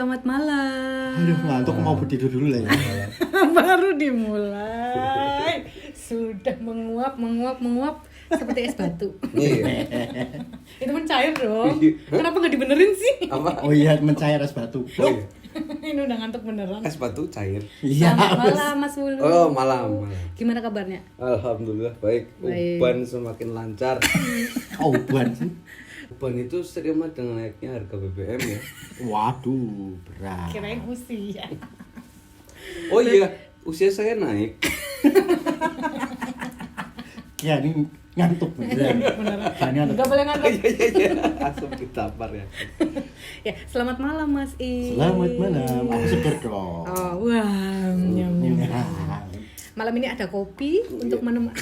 selamat malam. Aduh, ngantuk mau tidur dulu lah ya. Baru dimulai. Sudah menguap seperti es batu. Iya. Itu mencair dong. Kenapa nggak dibenerin sih? Apa? Oh iya, mencair es batu. Oh, iya. Ini udah ngantuk beneran. Es batu cair. Iya. Selamat malam Mas Wulu. Oh, malam. Gimana kabarnya? Alhamdulillah baik. Baik. Uban semakin lancar. Oh, uban sih. Uban itu serima dengan naiknya harga BBM ya. Waduh, berat. Kirain usia. Oh iya, usia saya naik. Ya ini ngantuk beneran. Beneran. Ini ngantuk. Nggak boleh ngantuk. Iya. Langsung ditampar ya. Ya, selamat malam Mas I. Selamat malam. Aku seger dong. Oh, wah. Nyam, nyam. Malam ini ada kopi untuk menemani.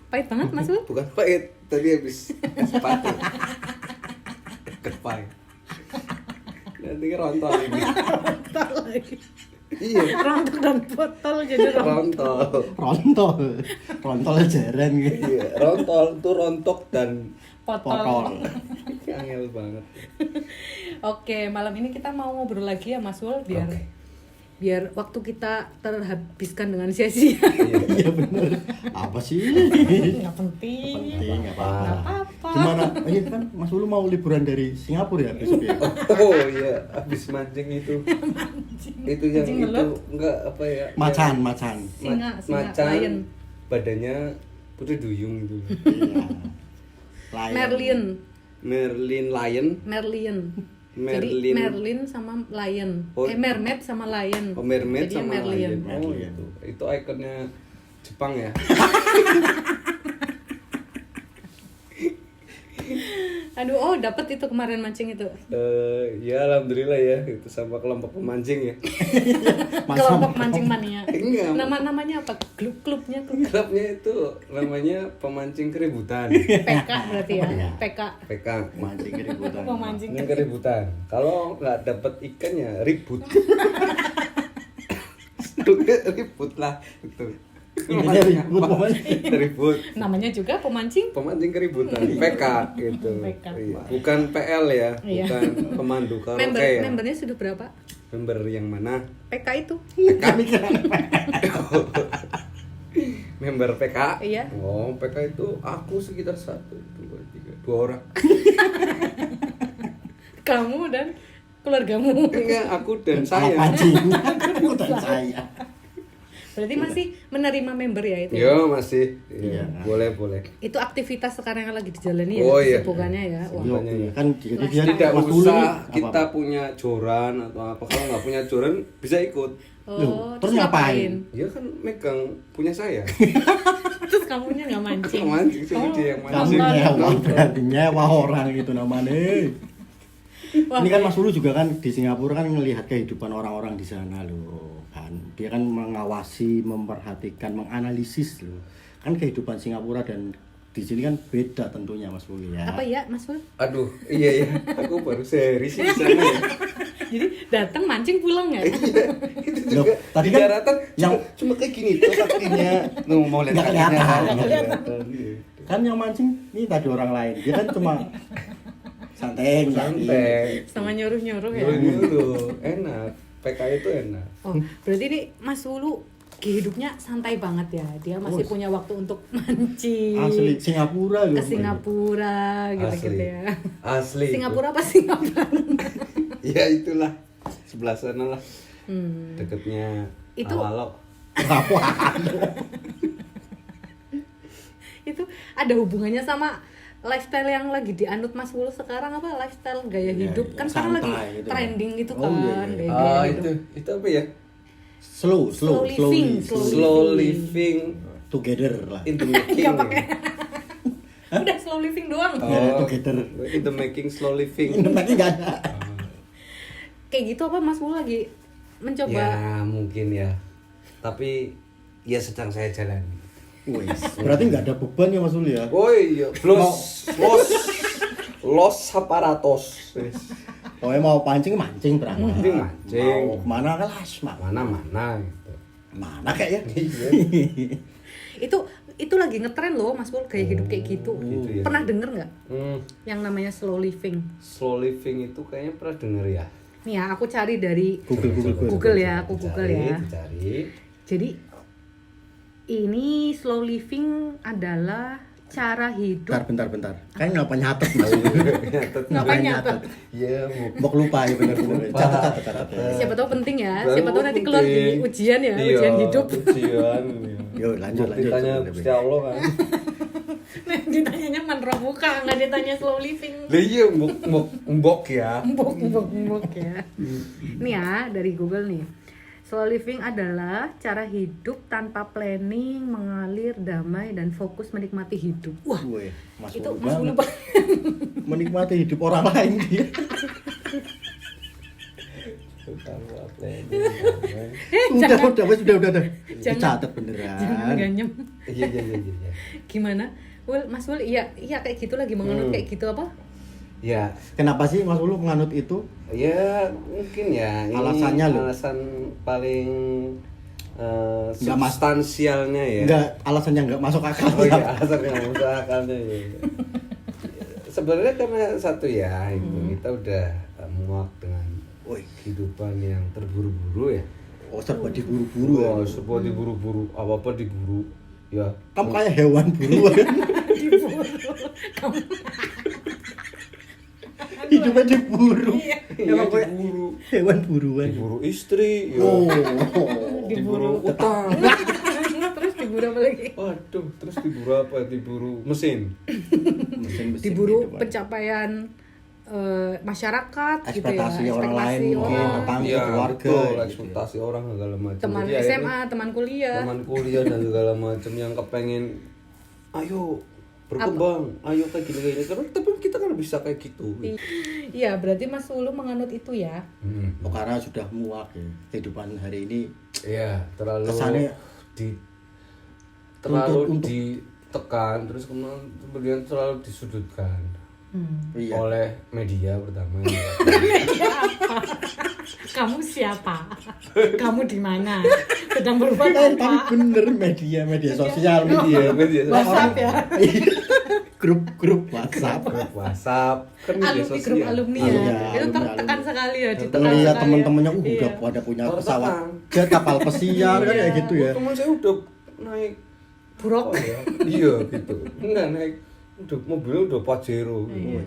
Pahit banget Mas Wulu. Bukan pahit, tadi habis es batu. Kepahit. Nanti rontol ini. Botol lagi. Iya. Rontok dan botol jadi rontok. Rontol jaran gitu. Iya, rontol itu rontok dan Potol. angel banget. Oke, malam ini kita mau ngobrol lagi ya Mas Wul biar waktu kita terhabiskan dengan sia-sia. Iya bener. Apa sih? Nggak penting. Penting Nggak apa? apa-apa. Gimana? Ini kan Mas Ulu mau liburan dari Singapura ya besok ya? Oh iya, habis mancing itu. Itu yang Mancing itu belut. enggak apa ya? Macan. Singa, Macan. lion. Badannya putri duyung itu. Iya. Lion. Merlin. Merlin. Jadi Merlin sama lion. Oh. Mermaid sama lion. Oh, mermaid Jadinya sama Merlion. lion. Oh itu. Itu ikonnya Jepang ya. Aduh, dapat itu kemarin mancing itu. Ya alhamdulillah ya, itu sama kelompok pemancing ya. Kelompok mancing mania. Enggak. Namanya apa? Klubnya klub. Klubnya itu namanya pemancing keributan. PK berarti ya. Iya. PK. PK. Mancing keributan. Pemancing Ini keributan. Kalau nggak dapet ikannya ribut. Ribut lah itu. Intinya ribut pokoknya. Ribut. Namanya juga pemancing. Pemancing keributan. PK gitu. PK. Iya. Bukan PL ya. Iya. Bukan pemandu karaoke ya. Membernya sudah berapa? Member yang mana? PK itu. Kami kira Member PK. Iya. Oh, PK itu aku sekitar 1, 2, 3, 2 orang. Kamu dan keluargamu. Enggak, aku dan sama saya. pancing. Aku dan saya. Berarti masih menerima member ya itu. Yo masih. Iya. Boleh. Itu aktivitas sekarang yang lagi dijalani ya, Oh, iya. kesibukannya ya. Wah. Yo, Makanya. kan jadi dia Tidak Mas Ulu usah nih, kita apa-apa. punya joran atau apa. Kalau nggak punya joran bisa ikut. Oh, terus ngapain? Ya kan megang punya saya. Terus kamunya nggak mancing? Mancing, suruh dia yang Kamu mancing. nyewa, berarti nyewa orang gitu namanya. Wah. Ini kan Mas Ulu juga kan di Singapura kan melihat kehidupan orang-orang di sana loh kan. Dia kan mengawasi, memperhatikan, menganalisis loh. Kan kehidupan Singapura dan di sini kan beda tentunya Mas Ulu ya. Apa ya, Mas Wul? Aduh, iya ya. Aku baru sehari sih di sana ya. Jadi datang mancing pulang ya? Itu Loh, juga tadi di kan daratan yang cuma kayak gini tuh kakinya. Nuh, mau lihat Nggak kakinya. kelihatan. Nggak kelihatan. Iya. kan yang mancing ini tadi orang lain. Dia kan cuma santai. Santai. Sama nyuruh-nyuruh ya? Dulu enak. PK itu enak. Oh, berarti ini Mas Wulu hidupnya santai banget ya. Dia masih Oh. punya waktu untuk mancing. Asli Singapura loh. Ke Singapura gitu-gitu Asli. ya. Asli. Singapura apa Singapura? Ya itulah. Sebelah sana lah. Hmm. Deketnya Itu- Awalok. Itu ada hubungannya sama lifestyle yang lagi dianut Mas Wulu sekarang apa? Lifestyle gaya Iya, hidup. iya, Kan sekarang lagi santai gitu. trending gitu Oh, kan. iya, iya. gaya-gaya hidup. Itu apa ya? Slow living. Slow living together lah. in the making. Nggak pakai. Udah slow living doang. Nggak ada together. In the making slow living. Ini lagi enggak ada. Kayak gitu apa Mas Wulu lagi mencoba? Ya mungkin ya. Tapi ya sedang saya jalani. Wes, berarti nggak ada beban ya Mas Uli ya? Oh iya, los aparatos. Pokoknya mau pancing mancing berangkat. Mancing. Mau kemana kelas mak? Mana gitu. Mana kayak ya? Iya. Itu lagi ngetren loh Mas Wul gaya hidup kayak gitu. Gitu ya. Pernah denger nggak Hmm, yang namanya slow living? slow living itu kayaknya pernah denger ya. Nih ya, aku cari dari Google ya, aku Google ya. Dicari. Jadi ini slow living adalah cara hidup. Bentar. Kan ngapa nyatet Mas? Ngapain nyatet? Iya, Mbok lupa ya bener-bener. Catat. Siapa tahu penting ya. Baru Siapa tahu nanti keluar di penting. ujian ya, Iya, ujian hidup. Ujian. Yo lanjut. Ditanya Gusti Allah kan. Nah, ditanyanya manroh muka, nggak ditanya slow living. Lah iya mbok ya. Mbok ya. Nih ya, dari Google nih. Slow living adalah cara hidup tanpa planning, mengalir, damai, dan fokus menikmati hidup. Wah, Wih, Mas itu Ulu Mas Ulu banget. Menikmati hidup orang lain dia. Udah. Dicatat beneran. Jangan ganyem. Iya. Gimana? Mas Ul, iya kayak gitu lagi menganut kayak gitu apa? Ya, Kenapa sih Mas Ulu menganut itu? ya mungkin ya. Ini Alasannya loh. alasan paling Nggak mas- substansialnya ya. Enggak, alasannya enggak masuk akal. Oh iya, alasan yang masuk akalnya ya. Sebenarnya karena satu ya, itu kita udah muak dengan Woi, kehidupan yang terburu-buru ya. oh serba diburu-buru ya. Wah, sebuah diburu-buru, apa-apa diburu. Ya, Kamu kayak hewan buruan. Kamu Hidupnya diburu. Iya. Emang kayak diburu. hewan buruan. Diburu istri, ya. Oh. Diburu utang. terus diburu apa lagi? Waduh, terus diburu apa? Diburu mesin. Mesin-mesin Diburu kehidupan. pencapaian masyarakat gitu ya. Ekspektasi orang lain mungkin, orang. tetangga, Iya, keluarga, betul, gitu. ekspektasi orang segala macam. Teman Jadi akhirnya SMA, teman kuliah. teman kuliah dan segala macam yang kepengen ayo berkembang, ayo kayak gini karena tapi kita kan bisa kayak gitu. Iya, berarti Mas Ulu menganut itu ya. Oh, karena sudah muak ya. Kehidupan hari ini Iya, terlalu Kesannya terlalu untuk- ditekan terus kemudian terlalu disudutkan iya. oleh media pertama. Kamu siapa? Kamu di mana? Sedang berbuat Tapi apa? bener media sosial media. Media WhatsApp ya. Grup WhatsApp. Grup WhatsApp kan media Alumni grup sosial. alumni Iya, ya. Itu alumni, tertekan alumni. sekali ya, ditekan Ngeliat sekali. teman-temannya ya. udah Iya. pada punya Tertekan. pesawat jet, kapal pesiar kan kayak gitu ya. Teman saya udah naik Buruk. apa ya? Iya gitu. Enggak naik udah mobilnya udah Pajero. Iya.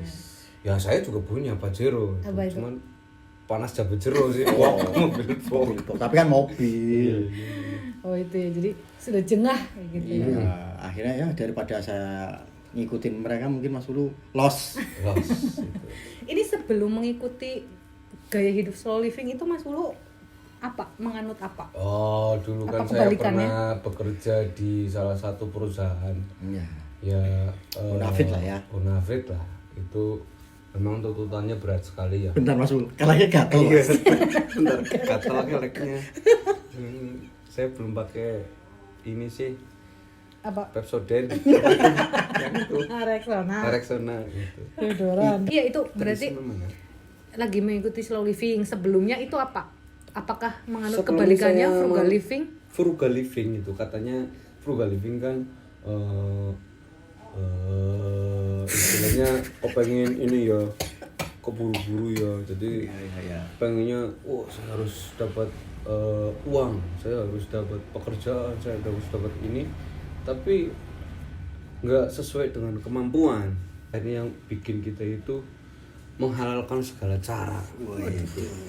Ya saya juga punya Pajero. Apa itu? Cuman panas jabe jero sih. Wah, mobil Ford. Tapi kan mobil. Oh itu ya, jadi sudah jengah kayak gitu ya. Iya, akhirnya ya daripada saya ngikutin mereka mungkin Mas Ulu lost. Los, gitu. Ini sebelum mengikuti gaya hidup slow living itu Mas Ulu apa? Menganut apa? Oh, dulu kan Apa saya kebalikannya? pernah bekerja di salah satu perusahaan. Iya. Ya, Bonafit lah ya. Bonafit lah. Itu memang tuntutannya berat sekali ya. Bentar Mas Ulu, kalahnya gatel. Iya, Mas. bentar, gatel keleknya. Saya belum pakai ini sih, Apa? Pepsodent. Yang itu, Rexona. Rexona gitu. Deodoran. Iya itu berarti Terus mana? lagi mengikuti slow living. Sebelumnya itu apa? Apakah menganut Sebelum kebalikannya saya frugal living? Frugal living itu katanya frugal living kan istilahnya kepengen ini ya keburu-buru ya jadi Iya. pengennya saya harus dapat uang, saya harus dapat pekerjaan, saya harus dapat ini tapi nggak sesuai dengan kemampuan. Ini yang bikin kita itu menghalalkan segala cara.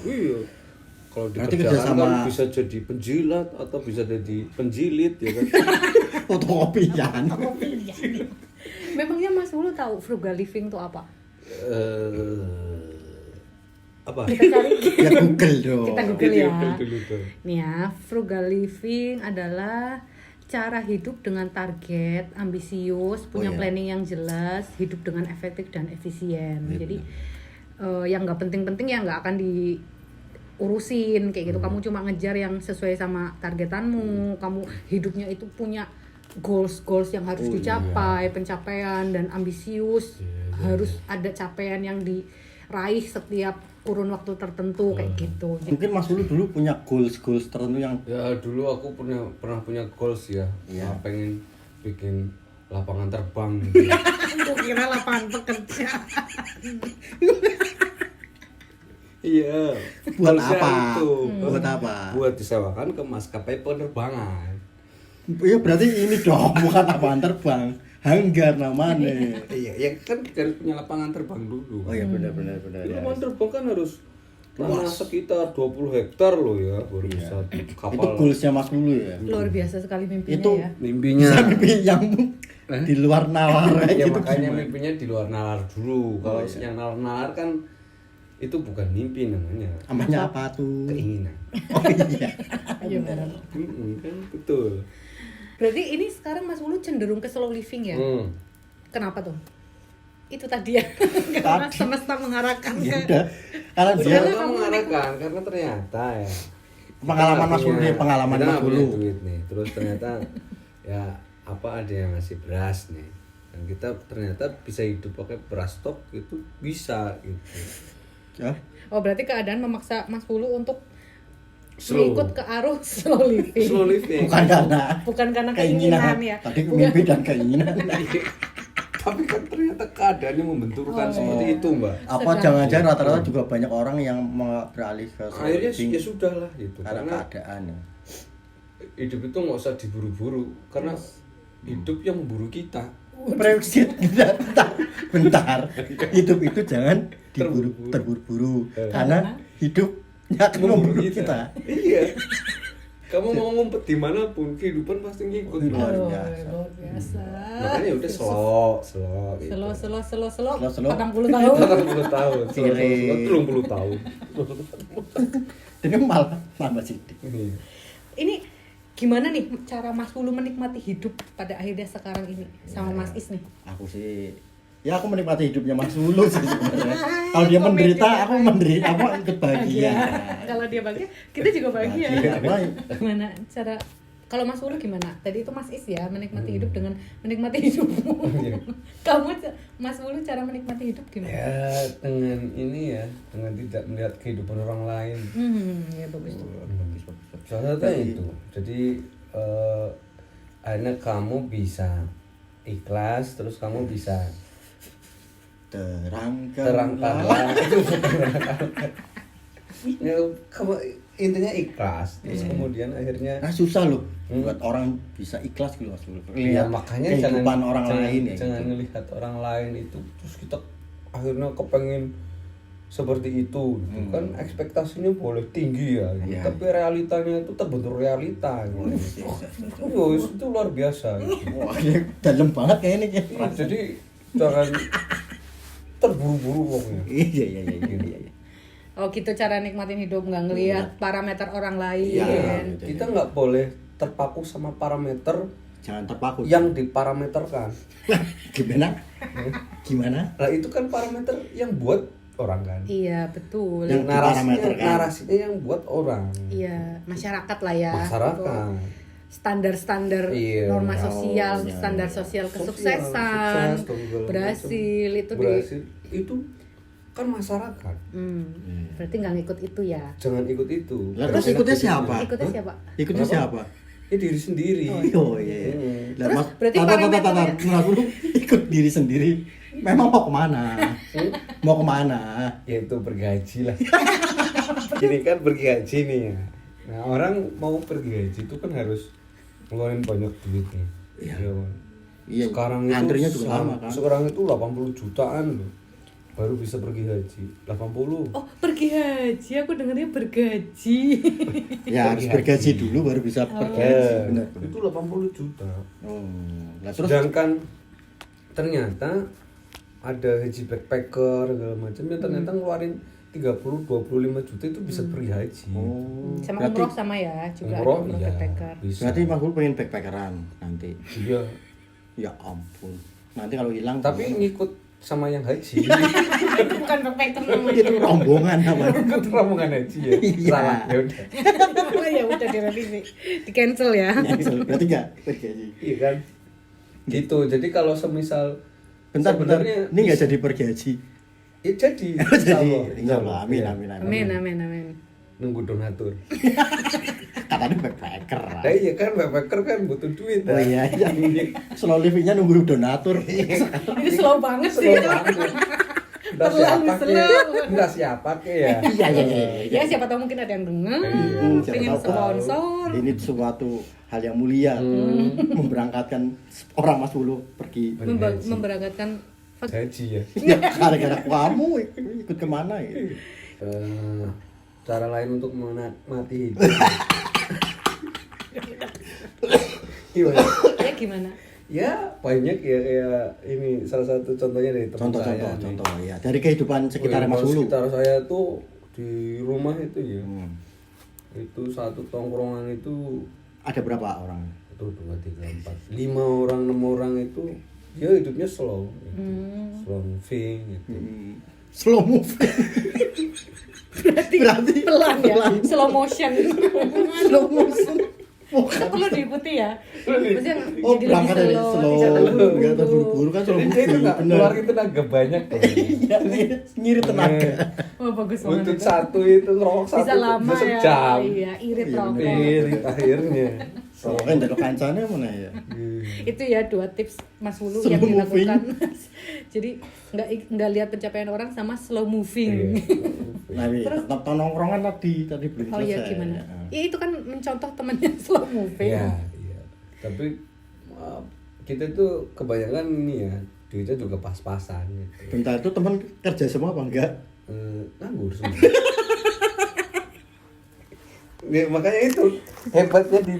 Iya. Kalau Berarti dikerjakan kerjasama- kan bisa jadi penjilat atau bisa jadi penjilid ya kan. Fotokopian. Memangnya Mas Ulu tahu frugal living itu apa? Apa? Kita cari. Ya Google dong. Kita Google ya. Google dulu tuh. Nih ya, frugal living adalah cara hidup dengan target ambisius, punya iya. planning yang jelas, hidup dengan efektif dan efisien. Iya, Jadi yang nggak penting-penting ya nggak akan diurusin kayak gitu. Kamu cuma ngejar yang sesuai sama targetanmu. Kamu hidupnya itu punya goals yang harus dicapai, pencapaian dan ambisius. Harus ada capaian yang diraih setiap kurun waktu tertentu kayak gitu. Jadi, Mungkin Mas Ulu dulu punya goals tertentu yang Ya dulu aku pernah punya goals ya. Iya. Pengen bikin lapangan terbang gitu. aku kira lapangan pekerjaan. Iya. Buat Goalsnya apa? itu. Buat apa? Buat disewakan ke maskapai penerbangan. Ya berarti ini dong, bukan lapangan terbang. Hanggar namanya. Iya, ya kan harus punya lapangan terbang dulu. Oh iya benar. Ya. Lapangan terbang kan harus tanah sekitar 20 hektar loh ya, baru bisa Itu kapal. goalsnya Mas Lulu ya. Luar biasa sekali mimpinya Itu ya. Mimpinya. Bisa mimpi yang di luar nalar kayak Ya gitu makanya gimana? mimpinya di luar nalar dulu. Kalau yang nalar-nalar kan itu bukan mimpi namanya. Namanya apa tuh? Keinginan. Oh iya. Iya benar. Kan betul. Berarti ini sekarang Mas Ulu cenderung ke slow living ya? Hmm. Kenapa tuh? Itu tadi ya. Karena semesta mengarahkan Ya ke udah. Karena dia Udahlah, Dia kamu mengarahkan karena ternyata ya pengalaman Mas Lulu, punya- pengalaman kita Mas nggak punya Lulu. duit nih. Terus ternyata ya apa ada yang ngasih beras nih. Dan kita ternyata bisa hidup pakai beras stok itu bisa gitu. Ya. Oh, berarti keadaan memaksa Mas Ulu untuk Slow. mengikut ke arus slow living. Slow living. Bukan karena Bukan karena keinginan ya. Tadi mimpi dan keinginan. Tapi kan ternyata keadaannya membenturkan seperti itu, Mbak. Apa jangan-jangan rata-rata juga banyak orang yang beralih ke slow Akhirnya living ya sudah lah gitu. karena Karena keadaan ya. hidup itu nggak usah diburu-buru karena hidup yang memburu kita. Brexit bentar. Hidup itu jangan terburu-buru karena hidupnya akan memburu kita. Iya. Kamu mau ngumpet dimanapun kehidupan pasti ngikut. Luar Oh, biasa. luar biasa. Makanya udah slow gitu. Slow. Slow. 40 tahun. 80 tahun, Kiri. 30 tahun. Ini malah tambah sidik. Iya. Ini gimana nih cara Mas Ulu menikmati hidup pada akhirnya sekarang ini sama Mas Is nih? Aku sih ya aku menikmati hidupnya Mas Lulu sih sebenarnya. Kalau dia menderita, aku menderita, aku ikut bahagia. Kalau dia bahagia, kita juga bahagia. Bahagia. Gimana cara kalau Mas Ulu gimana? Tadi itu Mas Is ya menikmati hidup dengan menikmati hidupmu. Iya. Kamu Mas Ulu cara menikmati hidup gimana? Ya dengan ini ya, dengan tidak melihat kehidupan orang lain. Ya bagus tuh. Salah satunya itu. Jadi akhirnya kamu bisa ikhlas, terus kamu bisa terangkanlah itu ya, kamu intinya ikhlas, terus kemudian akhirnya Nah susah loh buat orang bisa ikhlas gitu Mas Lulu. ya makanya kehidupan orang jangan, lain ya. jangan gitu. ngelihat orang lain itu terus kita akhirnya kepengen seperti itu gitu. Kan ekspektasinya boleh tinggi ya gitu. Iya. Tapi realitanya itu terbentur realita gitu. Oh, itu luar biasa gitu. Wah, ini dalam banget kayaknya nih. Jadi jangan terburu-buru pokoknya. Iya. Oh gitu cara nikmatin hidup nggak ngelihat parameter orang lain. Iya. Kita nggak boleh terpaku sama parameter Jangan terpaku. yang diparameterkan. Gimana? Nah itu kan parameter yang buat orang kan. Iya betul. Yang diparameterkan. narasinya yang buat orang. Iya masyarakat lah ya. Masyarakat. Standar-standar Iya. norma sosial, iya, standar iya. sosial Sukses, kesuksesan, segala berhasil macam. itu Berhasil itu kan masyarakat. berarti nggak ngikut itu ya. Jangan ikut itu. Lah, terus ikutnya siapa? Ikutnya siapa? Ikutnya siapa? Ya diri sendiri. Oh iya. Lah, Terus, Mas, berarti tar, parameternya- Mas Lulu ikut diri sendiri. Memang mau kemana? Mau kemana? Ya itu bergaji lah. Ini kan bergaji nih ya. Nah orang mau pergi haji itu kan harus ngeluarin banyak duit nih. Iya. Ya, kan? Iya, Sekarang itu antrinya juga lama kan. Sekarang itu 80 jutaan loh. Baru bisa pergi haji. 80. Oh pergi haji, aku dengarnya bergaji. Ya harus bergaji dulu baru bisa pergi. Ya, Benar. itu 80 juta. Oh, lah terus Sedangkan ternyata ada haji backpacker segala macam yang ternyata ngeluarin 30-25 juta itu bisa pergi haji. oh, Sama berarti, umroh sama ya, juga Umroh, ada umroh iya, backpacker. bisa. berarti Mas Lulu pengen backpackeran nanti. Iya. Ya ampun. Nanti kalau hilang Tapi ngikut sama yang haji. Bukan backpacker namanya. itu rombongan namanya. Ikut rombongan haji ya. Iya. Salah, ya udah. Ya udah direvisi, di cancel ya. Berarti enggak bergaji. Iya kan? Gitu. Jadi kalau semisal Bentar, sebenarnya ini enggak jadi bergaji. ya jadi. Jadi, Insya insyaallah. Allah. Amin, Iya. amin. Amin. Nunggu donatur. Katanya backpacker. Nah iya kan backpacker kan butuh duit. Oh iya, slow livingnya nunggu donatur. Ini slow banget sih. Slow banget. Terlalu slow. Entah siapa ke ya. Ya siapa tahu mungkin ada yang dengar, Siapa pengen tahu sponsor. ini suatu hal yang mulia, memberangkatkan orang Mas Wulu pergi. Memberangkatkan Gaji ya. Ya, gara-gara kamu ikut kemana ya? Cara lain untuk menikmati hidup. Gimana? ya gimana? Ya banyak ya, kayak ini salah satu contohnya dari teman saya. Contoh ya dari kehidupan sekitar Mas Wulu. Sekitar saya tuh di rumah itu ya. Itu satu tongkrongan itu Ada berapa orang? 1, 2, 3, 4, 5 orang, 6 orang itu dia hidupnya slow gitu. Slow moving gitu. Slow moving. Berarti Pelan ya, slow motion. slow motion. Bukan. Perlu diikuti ya. Maksudnya Oh, jadi berangkat dari lebih slow, bisa terburu-buru. enggak terburu-buru kan slow Jadi dia moving. itu nggak Bener. keluar itu tenaga banyak tuh. Iya, ngirit tenaga. Oh bagus banget. Untuk itu. satu itu ngerokok satu Bisa lama bisa ya. sejam. Iya, irit Iya, rokok. Irit akhirnya. Oh, kan dari kancane mana ya? Itu ya 2 tips Mas Wulu Slow yang moving. dilakukan. Jadi nggak lihat pencapaian orang sama slow moving. Nah, tentang nongkrongan tadi belum Oh selesai. iya gimana? Ya itu kan mencontoh temannya slow moving. Iya, iya. Tapi kita tuh kebanyakan ini ya, duitnya juga pas-pasan gitu. Bentar itu teman kerja semua apa enggak? Nganggur semua. Ya, makanya itu hebatnya di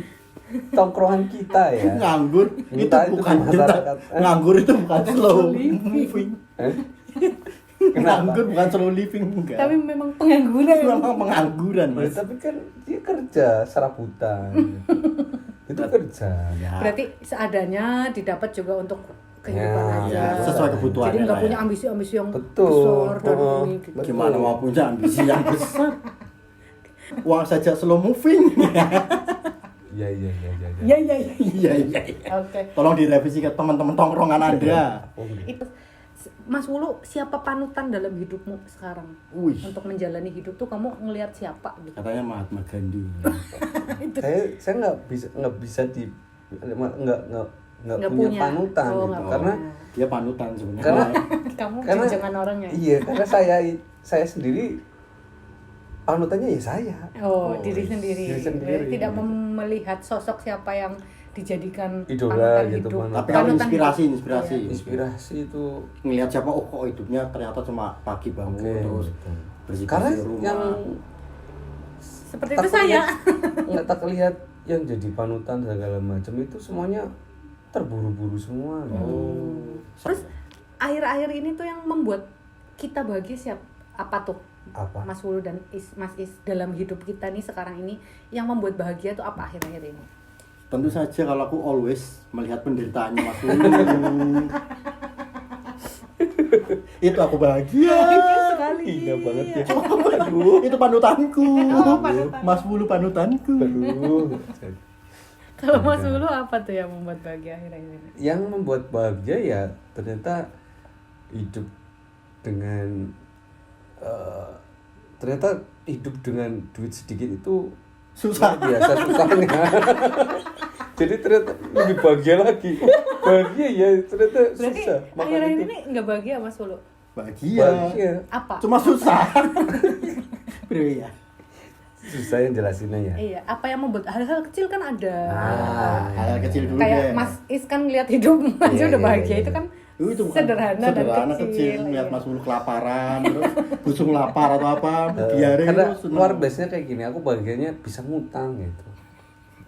tongkrongan kita ya. Nganggur Entah itu itu bukan masyarakat. nganggur itu bukan slow moving. Eh? Nganggur bukan slow living enggak. Tapi memang pengangguran. memang pengangguran, Ya, Mas. tapi kan dia kerja serabutan. Itu kerja. Ya. Berarti seadanya didapat juga untuk kehidupan Ya, aja. ya, sesuai kebutuhannya Jadi nggak lah punya ya. ambisi-ambisi yang Betul. besar dan Oh. ini gitu. Gimana mau punya ambisi yang besar? Uang saja slow moving. Iya, iya, iya, iya. Iya iya iya. Iya iya. Oke. Tolong direvisi ke teman-teman tongkrongan Anda. Oh, udah. Itu Mas Wulu, siapa panutan dalam hidupmu sekarang? Wih. Untuk menjalani hidup tuh kamu ngelihat siapa gitu? Katanya Mahatma Gandhi. Saya nggak bisa di nggak punya punya. panutan Oh, gitu. nggak Karena Dia panutan sebenarnya. Karena Kamu Karena- jangan orangnya. iya, karena saya sendiri panutannya ya saya. Oh, diri sendiri. Diri sendiri. Tidak melihat sosok siapa yang dijadikan Idola panutan gitu, hidup. panutan. Tapi kalau Panutan inspirasi, hidup. inspirasi. Iya. Inspirasi itu Ngelihat siapa, oh kok hidupnya ternyata cuma pagi bangun Oke, terus betul. bersih karena rumah. yang Seperti itu saya. nggak tak lihat yang jadi panutan segala macam itu semuanya terburu-buru semua. Terus akhir-akhir ini tuh yang membuat kita bahagia apa tuh? Apa? Mas Wulu dan Mas Is dalam hidup kita nih sekarang ini yang membuat bahagia tuh apa akhir-akhir ini? Tentu saja kalau aku always melihat penderitaannya Mas Wulu. Itu aku bahagia. Sekali. Indah banget ya. Aduh, itu panutanku. Oh, panutan. Mas Wulu panutanku. Aduh. Kalau Mas Wulu apa tuh yang membuat bahagia akhir-akhir ini? Yang membuat bahagia ya ternyata hidup dengan ternyata hidup dengan duit sedikit itu Susah. luar biasa susahnya. Jadi ternyata lebih bahagia lagi. Bahagia ya ternyata Berarti susah. akhir-akhir itu ini nggak bahagia Mas Wulu? Bahagia. bahagia. Apa? Cuma susah. Bro ya. Susah yang jelasinnya ya. Iya, apa yang membuat hal-hal kecil kan ada. Hal kecil dulu Kayak deh. Mas Is kan ngeliat hidup aja Iya, udah iya, bahagia iya, itu iya. kan Itu bukan sederhana dan kecil. Lihat Iya. Mas Wulu kelaparan, terus busung lapar atau apa, diare Karena terus seneng. luar biasanya kayak gini, aku bahagianya bisa ngutang gitu.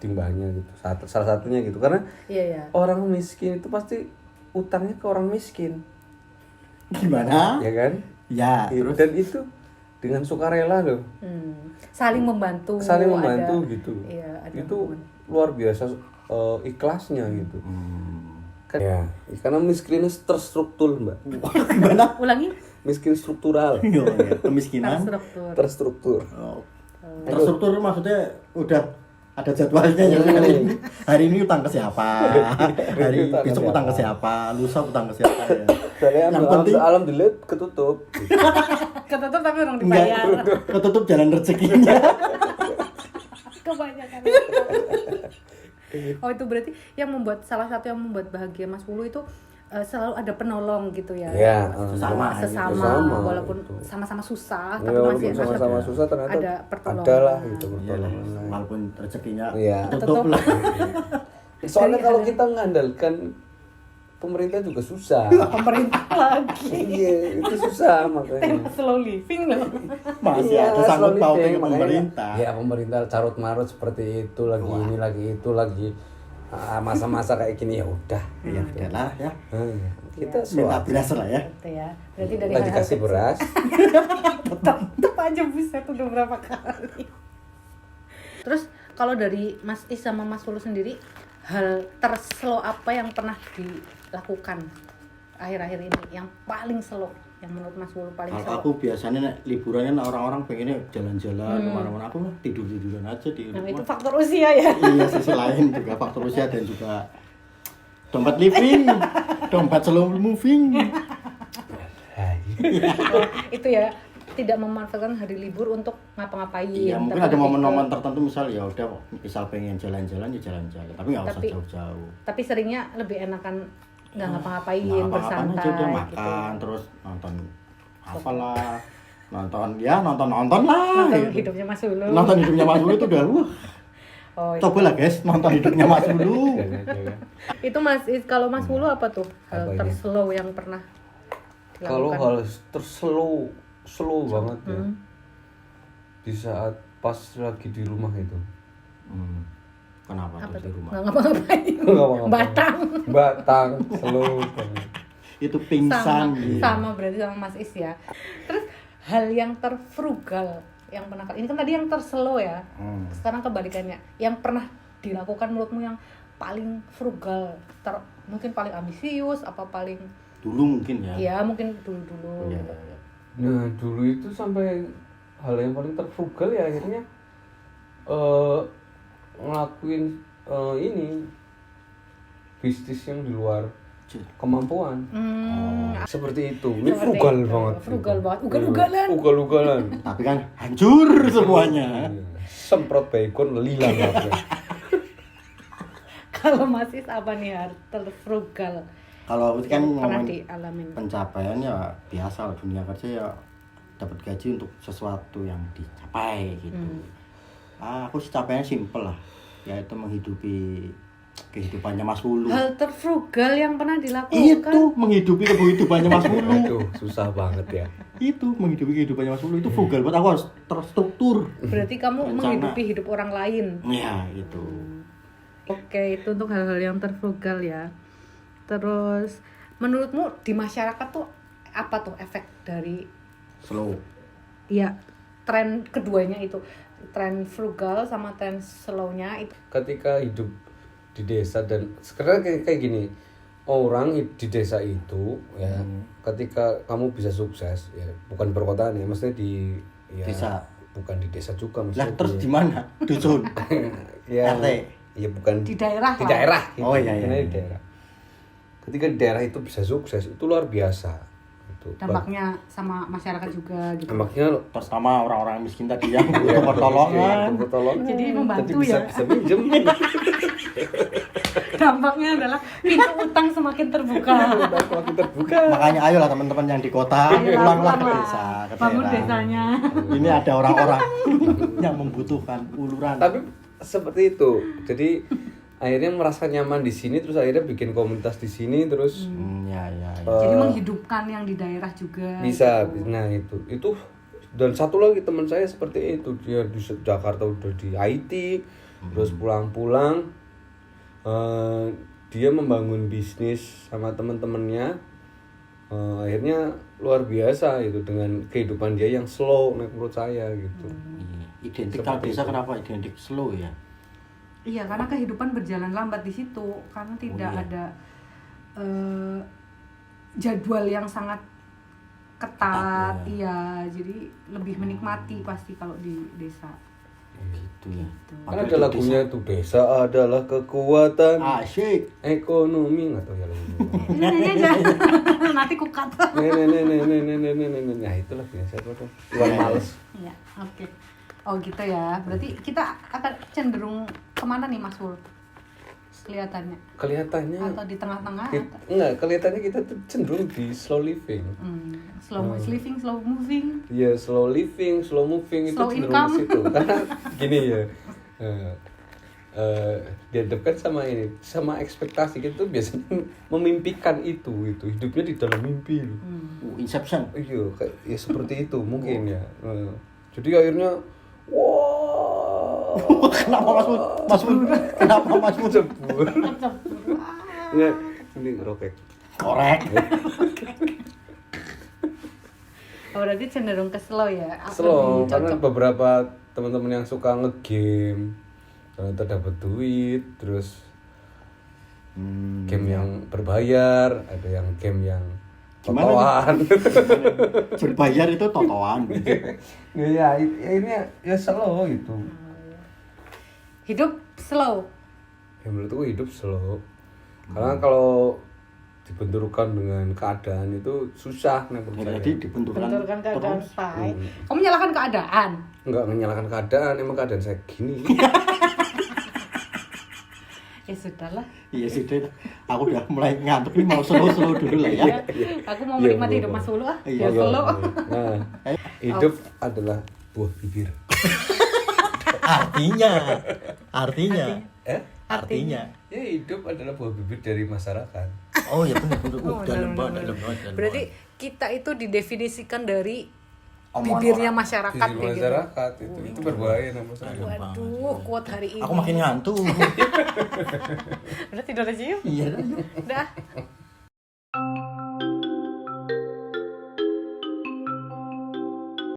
Timbangnya gitu. Salah satunya gitu. Karena Iya ya. orang miskin itu pasti utangnya ke orang miskin. Gimana? Ya kan? Ya, Terus terus dan itu dengan sukarela loh. Saling membantu. Saling membantu ada- gitu. Iya, ada Itu hubungan. luar biasa ikhlasnya gitu. Kan ya, karena miskinnya terstruktur, Mbak. gimana? Ulangi. Miskin struktural. Yo, ya, kemiskinan. Terstruktur. Terstruktur. Oh. Terstruktur maksudnya udah ada jadwalnya ya hari ini utang ke siapa, hari Utang ke besok utang ke siapa, lusa utang ke siapa ya. Saya Yang penting alhamdulillah ketutup. Ketutup tapi orang enggak dibayar. ketutup jalan rezekinya. Kebanyakan. Oh itu berarti yang membuat salah satu yang membuat bahagia Mas Wulu itu selalu ada penolong gitu ya. Ya, Sesama, sesama walaupun sama-sama susah Ya, tapi masih walaupun sama-sama susah ternyata ada pertolongan. ada lah gitu Iya, pertolongan lain. walaupun rezekinya Iya. tutup lah. Soalnya kalau kita mengandalkan pemerintah juga susah. Pemerintah lagi. Iya, itu susah makanya. Slow living loh. Masih Iya, ada sangkut slow pautnya living, ke makanya. pemerintah. Ya pemerintah carut marut seperti itu lagi ini lagi itu lagi. Masa-masa kayak gini ya udah. Ya udahlah ya. Kita Minta suap. beras lah ya. Gitu ya. Berarti dari Lagi hal-hal kasih kecil. beras. Tetep aja buset udah berapa kali. Terus kalau dari Mas Is sama Mas Wulu sendiri, hal terslow apa yang pernah dilakukan akhir-akhir ini yang paling slow, yang menurut Mas Wulu paling Kalau slow? aku biasanya liburannya orang-orang pengennya jalan-jalan kemana-mana, aku tidur-tiduran aja di Nah, rumah. itu faktor usia ya. Iya, sisi lain juga faktor usia dan juga dompet living, dompet slow moving. Itu ya, tidak memanfaatkan hari libur untuk ngapa-ngapain. Iya, mungkin Tapi ada lebih momen-momen ke- tertentu misal ya udah misal pengen jalan-jalan ya jalan-jalan, tapi nggak usah Tapi- jauh-jauh. Tapi seringnya lebih enakan nggak ngapa-ngapain, Nah, apa-apaan bersantai aja udah gitu. makan terus nonton apalah, nonton lah. Nonton gitu. hidupnya Mas Wulu. Nonton hidupnya Mas Wulu itu udah Oh, itu. coba lah guys nonton hidupnya Mas Wulu. Itu Mas Is, kalau Mas Wulu apa tuh hal Apa ini? terslow yang pernah Kalau dilakukan? hal slow banget ya. Di saat pas lagi di rumah itu. Kenapa Apa tuh di tuh? rumah? Nggak ngapa-ngapain. Nggak ngapa-ngapain. Batang. Slow banget. Itu pingsan. Sama, iya. sama berarti sama Mas Is ya. Terus hal yang terfrugal yang pernah, ini kan tadi yang terslow ya. Sekarang kebalikannya, yang pernah dilakukan menurutmu yang paling frugal, mungkin paling ambisius apa paling Dulu mungkin ya. ya mungkin dulu-dulu. Iya, gitu. iya. Nah dulu itu sampai hal yang paling terfrugal ya akhirnya ngelakuin ini bisnis yang di luar kemampuan. Seperti itu. Ini Seperti frugal itu. banget. Frugal gitu. banget. Ugal-ugalan. Ugal-ugalan. Tapi kan hancur semuanya. Semprot bacon lila banget. Kalau Mas Is apa nih hal terfrugal Kalau itu kan yang pernah momen dialamin? pencapaian ya biasa lah, dunia kerja ya dapat gaji untuk sesuatu yang dicapai gitu. Aku sih capainya simpel lah, yaitu menghidupi kehidupannya Mas Wulu. Hal terfrugal yang pernah dilakukan? Itu menghidupi kehidupannya Mas Wulu. Aduh, susah banget ya. Itu menghidupi kehidupannya Mas Wulu itu frugal banget. Aku harus terstruktur. Berarti kamu Rencana. menghidupi hidup orang lain. Ya itu. Oke, itu untuk hal-hal yang terfrugal ya. Terus menurutmu di masyarakat tuh apa tuh efek dari Slow. ya tren keduanya itu, tren frugal sama tren slow-nya itu? Ketika hidup di desa dan sekarang kayak gini, orang di desa itu ya ketika kamu bisa sukses ya bukan perkotaan ya, maksudnya di ya, Desa. bukan di desa juga Lah maksudnya terus di mana? Dusun. ya RT. ya bukan Di daerah di lah. daerah gitu. Oh, iya, iya. Karena di daerah ketika di daerah itu bisa sukses itu luar biasa itu Dampaknya sama masyarakat juga gitu. dampaknya Terutama orang-orang miskin tadi yang butuh ya, pertolongan. butuh pertolongan. Jadi membantu bisa, ya. bisa minjem. Dampaknya adalah pintu utang semakin terbuka. Semakin terbuka. Makanya ayolah teman-teman yang di kota, Ayolah, pulanglah ke pulanglah. desa, ke Bangun daerah. desanya. Ini ada orang-orang yang membutuhkan uluran. Tapi seperti itu. Jadi akhirnya merasa nyaman di sini, terus akhirnya bikin komunitas di sini, terus Ya, ya, ya. Jadi menghidupkan yang di daerah juga. bisa. Nah itu dan satu lagi teman saya seperti itu, dia di Jakarta udah di IT, terus pulang-pulang dia membangun bisnis sama teman-temannya. Akhirnya luar biasa itu dengan kehidupan dia yang slow menurut saya gitu. Identik kalau desa kenapa identik slow ya? Iya, karena kehidupan berjalan lambat di situ, karena tidak iya. ada jadwal yang sangat ketat. Iya, jadi lebih menikmati pasti kalau di desa. Gitu ya. Kan ada lagunya itu, desa adalah kekuatan Asyik. ekonomi, nggak tahu ya lagunya. Ini aja. Nanti ku cut. Nah itu lagunya saya tuh Iwan Males. Iya, oke. Oh gitu ya. Berarti kita akan cenderung kemana nih Mas Wul? kelihatannya atau di tengah-tengah? enggak, kelihatannya kita tuh cenderung di slow living. Slow living, slow moving. Iya, slow living, slow moving itu Slow cenderung income. ke situ. Karena gini ya. Dihadapkan sama ekspektasi kita tuh biasanya memimpikan itu hidupnya di dalam mimpi loh. Inception. Iya, kayak ya seperti itu mungkin ya. Jadi akhirnya wah. Kenapa Mas Mun? Kenapa Mas Mun? Jebur. Enggak, ini ngerokek. Korek. Oh, berarti cenderung ke slow ya? Slow, Lebih karena cocok. beberapa teman-teman yang suka ngegame ternyata dapat duit, terus game yang berbayar, ada yang game yang Gimana totoan. Berbayar itu totoan. Ya, ini ya slow itu. Hidup slow. Ya menurutku hidup slow. Karena kalau dibenturkan dengan keadaan itu susah nih percaya. Jadi dibenturkan Benturkan keadaan terus. pai. Kamu menyalahkan keadaan. Enggak menyalahkan keadaan, emang keadaan saya gini. Ya sudahlah. Iya sih, Den. Aku udah mulai ngantuk nih, mau slow-slow dulu lah ya. Aku mau Iya, menikmati hidup boleh. Mas Ulu ah. Iya, Biar slow. Nah, hidup adalah buah bibir. Artinya. Eh? Ya hidup adalah buah bibir dari masyarakat. Oh ya benar. Oh, Dalam benar, banget. benar. Berarti kita itu didefinisikan dari Omongan bibirnya orang. masyarakat Dari kayak gitu. masyarakat itu berbahaya nama saya. Waduh, kuat hari ini. Aku makin ngantuk. Udah tidur aja yuk. Iya. Udah.